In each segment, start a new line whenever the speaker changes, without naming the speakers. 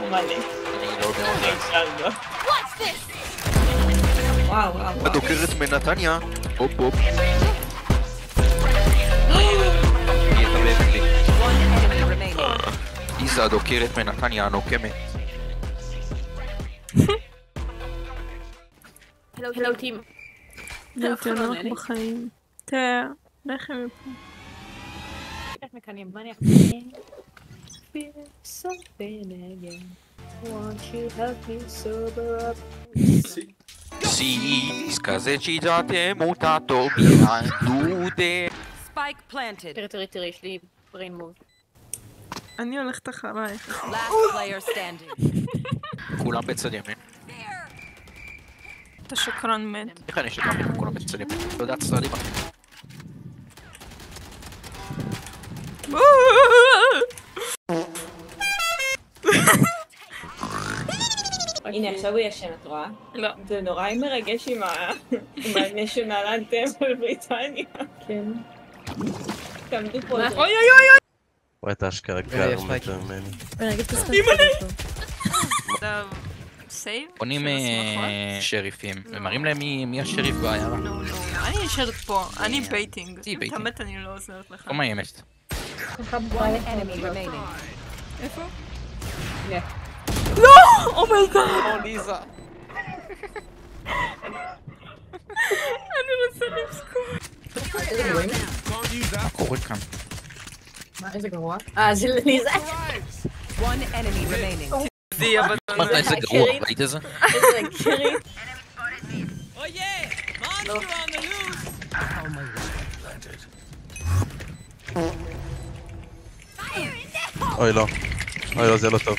נורמלי.
אני לא יודע.
וואו.
הדוקרת מנתניה. הופ. היא יתבלת לי. איזה הדוקרת מנתניה הנוקמת.
הלו טים.
לא תנוח בחיים. תראה, לכם מפה.
איך מקנים? מה אני
Si scaseggiate mutato biandude.
Spike planted.
תראי, יש לי brain move.
אני הולכת אחרייך.
Last player standing.
כולם בצד ימין.
אתה שקרן מת.
איך אני שקרן? כולם בצד ימין. לא יודעת צדדים אחרים.
הנה עכשיו הוא ישן, את רואה?
לא.
זה נורא מרגש עם הנשיונל אנתם של בריטניה. כן. תעמדו פה.
אוי.
רואה את האשכרה גרם יותר ממני.
טוב, סייב?
עונים שריפים, ומראים להם מי השריף בעיירה.
לא, אני נשארת פה, אני בייטינג.
תהי
אם
בייטינג.
אתה מת אני לא עוזרת לך.
לא מאיימת.
One enemy remaining.
איפה?
הנה.
לא! אומייגאד!
ליזה.
אני רוצה לבכות.
מה קורה כאן?
מה, איזה גרוע? זה ליזה.
One enemy remaining.
די, אבל...
אמרת איזה גרוע, ראית את זה?
איזה קירי.
אוי לא, זה לא טוב.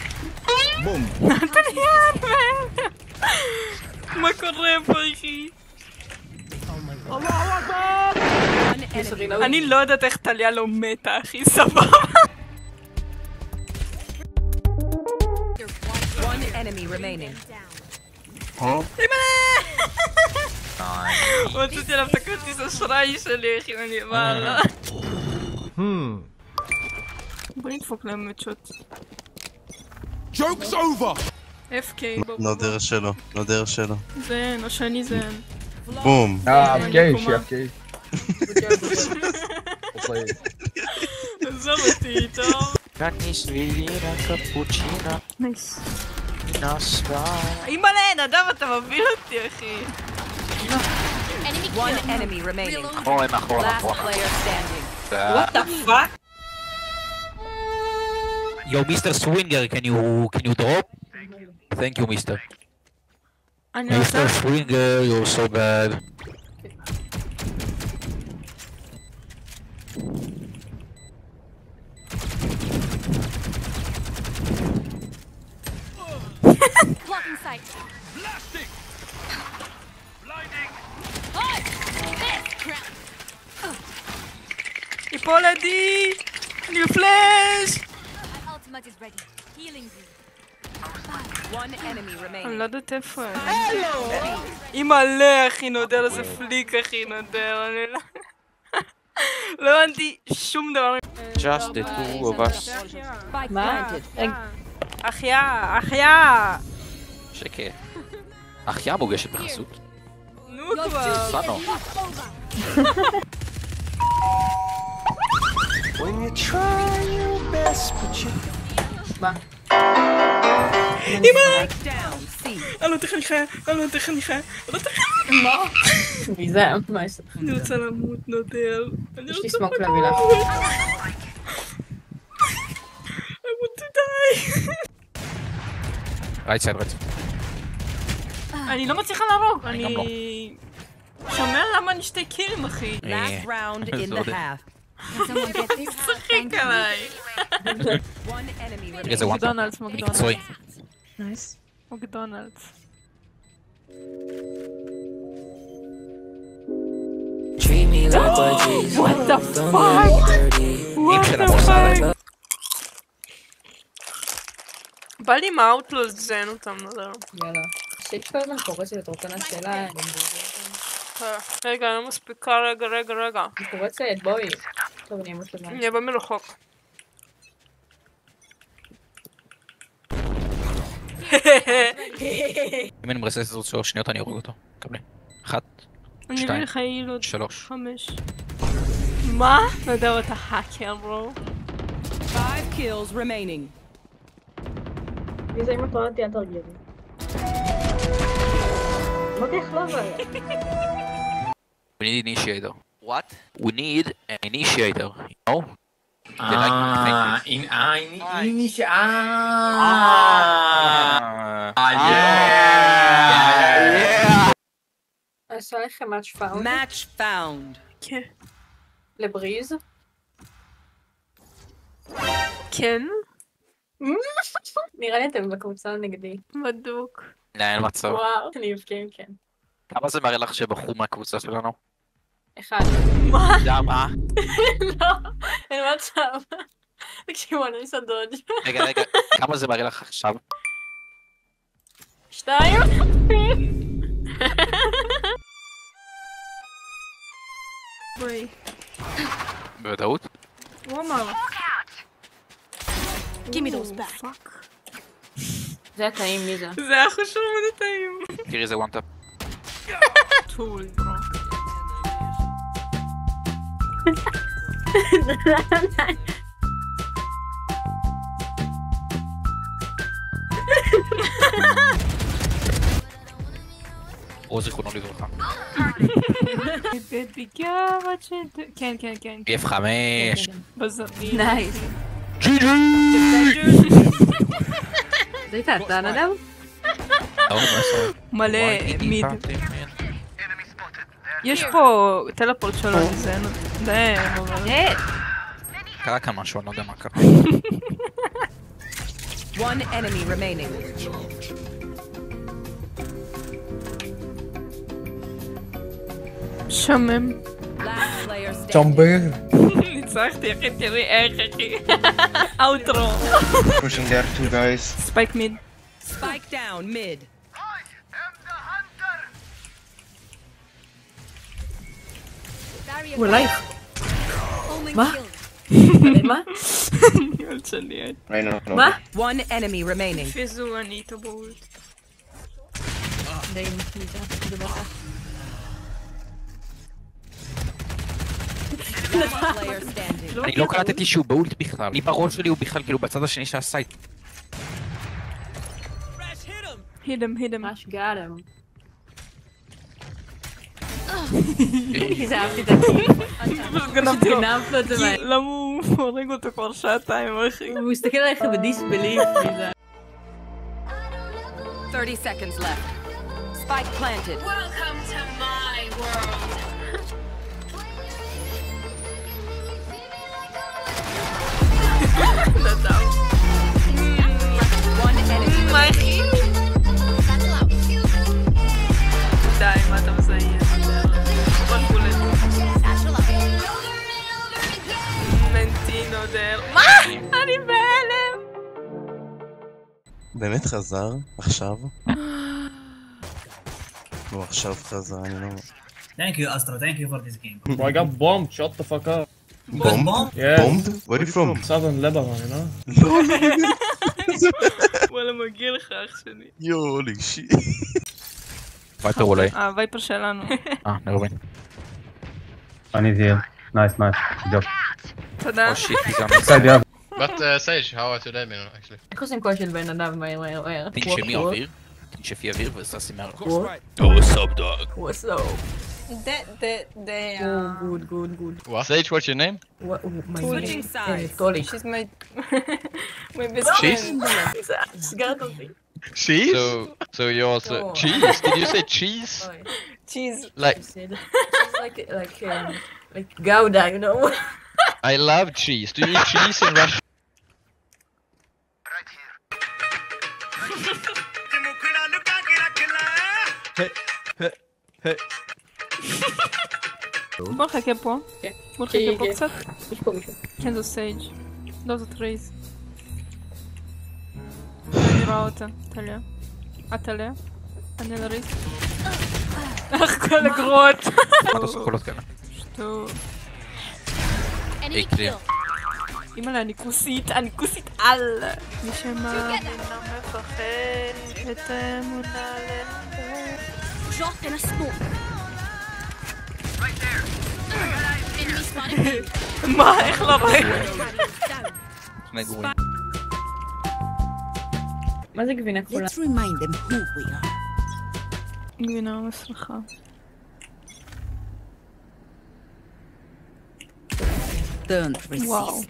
מה קורה פה, אחי? אני לא יודעת איך טליה לא מתה, אחי, סבבה.
One enemy remaining.
רציתי עליו את הכרטיס אשראי שלי, אחי, אני מעלה. בוא נדפוק להם מצ'ות.
Joke's over!
FK, בוא.
לא דרך שלו.
זן, או שאני זן.
בום.
עזוב אותי, טוב. נייס. אימא'לה, נדב, אתה מוביל אותי, אחי.
One enemy remaining.
מאחורה.
Last player standing.
What the fuck?
Yo, Mr. Swinger, can you drop? Thank you, Mr.
אני רוצה...
Mr. Swinger, you're so bad.
Blocking sight.
Blasting! Blinding!
איפול לידי! אני בפלאש!
My ultimate is ready. Healing you.
One enemy
אני
remaining.
לא יודעת איפה הם. אימא'לה, אחי נודר, איזה פליק, אחי נודר, אני לא... לא הבנתי שום דבר.
Just the two of us.
Spike
מה?
planted.
אחיה!
שקט. אחיה מוגשת בחסות.
נו כבר.
סנו.
מה?
Spike down. C.
אני לא תכף אני חיה.
מה? מי זה? מה יש?
אני רוצה למות, נודר.
יש לי סמוק להביא לך.
I want to die.
רייט סייד.
אני לא מצליחה להרוג.
אני גם לא.
אני... שומע למה אני שתי קילים, אחי.
Last round in the half.
Can someone get this?
צחיק עליי.
One enemy remaining.
איזה וואנטה.
מקדונלדס.
מקצועי.
נייס.
מקדונלדס. What the fuck?
אם של המוסד.
בא לי מהאוטלו לזיין אותם, נודר.
יאללה. שיש כל הזמן קורצת את רוצה נשאלה.
רגע, אני לא מספיקה, רגע.
היא קורצת, בואי. טוב, אני אמות למה.
אני אבא מרחוק.
אם אני מרסס את 3 שניות אני ארוג אותו. קבלי. 1,
אני אביא לך היל עוד
3.
5. מה? לא יודע אתה האקר ברו.
5 kills remaining.
וזה אם את רואה אותי אל תרגילי. אמרתי איך לא אבל.
We need initiator. What? We need an initiator, you know?
עשה לכם מאץ' פאונד?
Match found.
כן.
לבריז?
כן?
נראה לי אתם בקבוצה נגדי.
בדוק.
לא, אין מצב.
וואו, אני אבכים, כן.
כמה זה מראה לך שבחור מהקבוצה שלנו?
אחד.
מה?
למה?
לא, אין מצב. תקשיבו, אני עושה דודג'.
רגע, כמה זה מראה לך עכשיו?
2.
בואי.
בוודאות?
הוא אמר.
Give me those back.
פאק.
זה היה טעים, מי זה?
זה היה חשוב מאוד טעים.
תראי זה וואנטאפ.
טול, ברו.
או זיכרונו לברכה.
כן.
F5.
בזמין.
נייס.
GG!
זה הייתה אתה נדב?
מלא מיד. יש פה טלפורט שלו, זה דהם, אבל...
קרה כאן משהו, אני לא יודע מה קרה.
One enemy remaining.
שמם.
Last player standing.
צ'מבר.
ניצחתי, אחי, תראי איך, אחי. אוטרו.
Pushing there, 2 guys.
ספייק מיד.
Spike down mid.
הוא אלייך. מה? מה?
יולד שלי.
Right now.
מה?
One enemy remaining.
פיזו אני איתו בולט.
די, זה בטח.
Last player standing.
אני לא קלטתי שהוא באולט בכלל. אני בראש שלי הוא בכלל כאילו בצד השני של הסייט.
הידם.
ממש גאדם. זה אהבתי את הכי.
גנבתי לו.
גנבת לו את זה מהר.
למה הוא הורג אותו כבר שעתיים, אחי?
הוא מסתכל עליך בדיסבליף.
30 seconds left. Spike planted.
Welcome to my world.
One enemy.
מה אחי? די, מה אתה מזיין? מנטינו דר. מה? אני בהלם.
באמת חזר? עכשיו? לא, עכשיו חזר, אני לא...
Thank you, Astro. Thank you for this game.
I got bombed, shut the fuck up.
Bombed?
Yeah.
Bombed? Where are you from?
Southern Lebanon, you know?
וואלה מגיע לך אח שלי.
יואו, לגשי.
וייפר אולי.
הווייפר שלנו.
נרבין.
I need heal. Nice. Good job.
תודה.
או שיט, גם
Side, yeah.
But Sage, how are today been actually?
איך עושים קול של בן אדם מהר?
תנשמי אוויר. תנשפי אוויר וססי מעל.
Right.
Oh, what's up, dog?
What's up? Good.
What? Sage, what's your name?
What? My
Switching sides.
Tolic.
She's my best
Cheese?
friend.
סגרת אותי.
Cheese? So you also
No.
cheese? Did you say cheese?
Cheese.
Like
Like Gouda, you know?
I love cheese. Do you eat cheese in Russia?
בוא נחכה פה.
כן.
בוא נחכה פה
כן.
קצת.
יש פה מישהו.
כן זו סייג'. לא זאת רייז. אני רואה אותה. טליה. את טליה? אני על הרייז. איך כל הגרועות.
מה אתה עושה קולות כאלה?
שטות.
היי קליר.
אימא'לה, אני כוסית על. נשמה. לפחד את האמונה עלינו.
Drop in a smoke. Right there. Enemy spotted.
מה? איך לא רואה?
שני גרועים.
מה זה גבינה כחולה?
Let's remind them who we are.
גבינה מסריחה.
Don't resist.
וואו.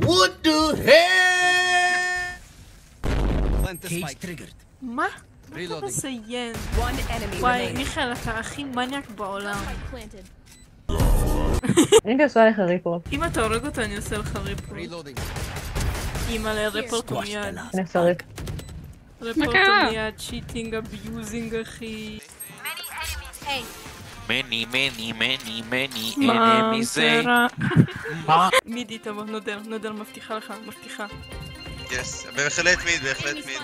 What the hell? Cage triggered.
מה? אתה מציין?
One enemy
וואי,
remaining.
מיכאל, אתה הכי מניאק בעולם.
אני עושה לך ריפורט.
אם אתה הורג אותו, אני עושה לך ריפורט. אימא לריפורט הוא מיד.
אני עושה ריפ.
ריפורט הוא מיד, צ'יטינג, אביוזינג, אחי.
מני
מה
enemies זה.
קרה?
מה?
מידי תבוא, נודר, מבטיחה לך, מבטיחה.
יס, בהחלט מיד, בהחלט מיד.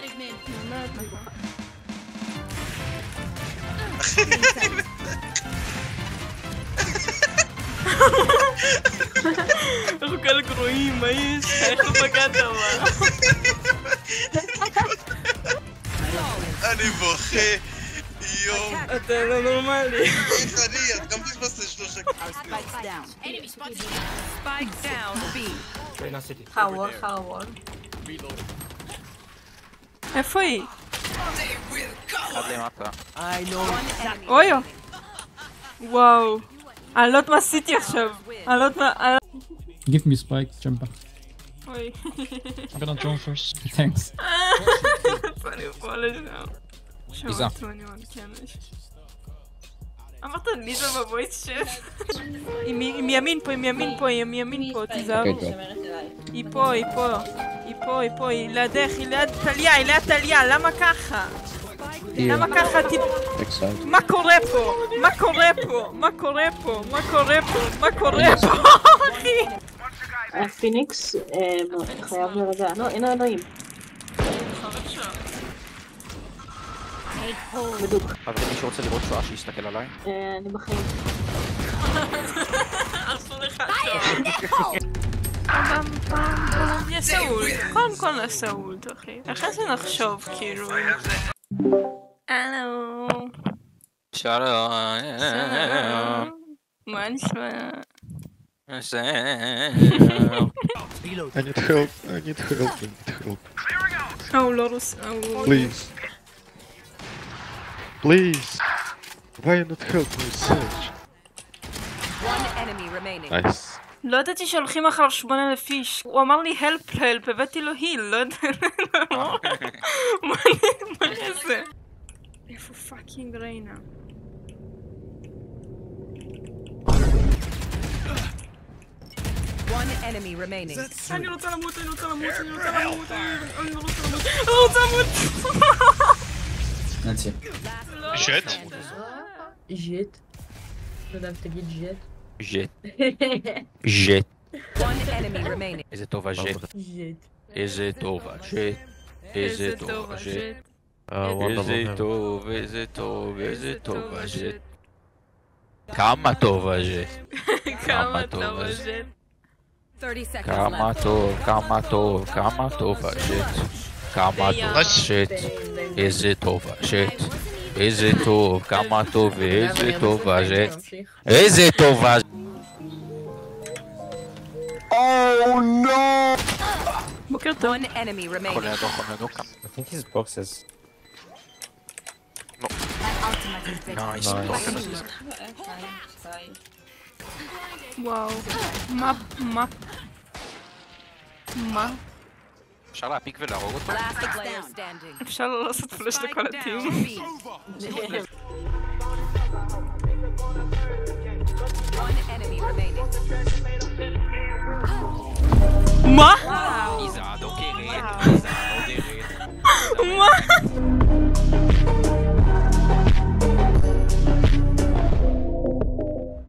אנחנו כאלה גרועים, מה יש? איך לא פגעת מה?
אני בוכה. יום.
אתה לא נורמלי.
איך אני? את גם תתפסת 3
Spikes down. Spike down. B.
חאוול.
איפה היא?
אחד למטה.
אוי! וואו. אני לא יודעת מה עשיתי עכשיו. אני לא יודעת מה...
Give me spike, jumper.
אוי.
I'm gonna jump first. Thanks.
אני פה לשם. שמעת מה אני אומרת, כן. אמרת ליזה בבויס שף? היא מימין פה, תיזהרו. היא פה, היא לידך, היא ליד טליה, למה ככה? למה ככה? מה קורה פה? אחי?
פיניקס חייב לרגע. לא, אין אלוהים. בדוק.
אבל מי שרוצה לראות שואה שיסתכל עליי.
אני בחיים.
אסור לך נעשה אולט, קודם כל נעשה אולט, אחי. אחרי זה נחשוב, כאילו, אם זה... הלו.
שלום.
מה נשמע?
I need help.
הוא לא רוצה...
Please. Why not help me search?
One enemy remaining.
Nice.
לא ידעתי שהולכים אחר 8,000 איש. הוא אמר לי help, הבאתי לו היל, לא יודע... מה זה? איפה פאקינג ריינה?
One enemy remaining.
אני רוצה למות.
That's it.
Shit.
ז'ט. לא יודע אם תגיד ז'ט.
ז'ט.
One enemy remaining.
איזה טוב הז'ט. איזה טוב הז'ט. איזה טוב הז'ט. כמה טוב הז'ט.
30 seconds
כמה
left.
טוב הז'ט. איזה טוב הז'ט. איזה טוב, כמה טוב, ואיזה טוב הז'ט. איזה טוב הז'ט.
בוקר טוב.
One enemy remaining.
חולה לידו כאן.
I think his boxes.
נייס.
וואו. מה?
אפשר להפיק ולהרוג אותו?
Last player standing.
אפשר לא לעשות פלש לכל
Spike
הטים.
down. B. One enemy remaining.
מה?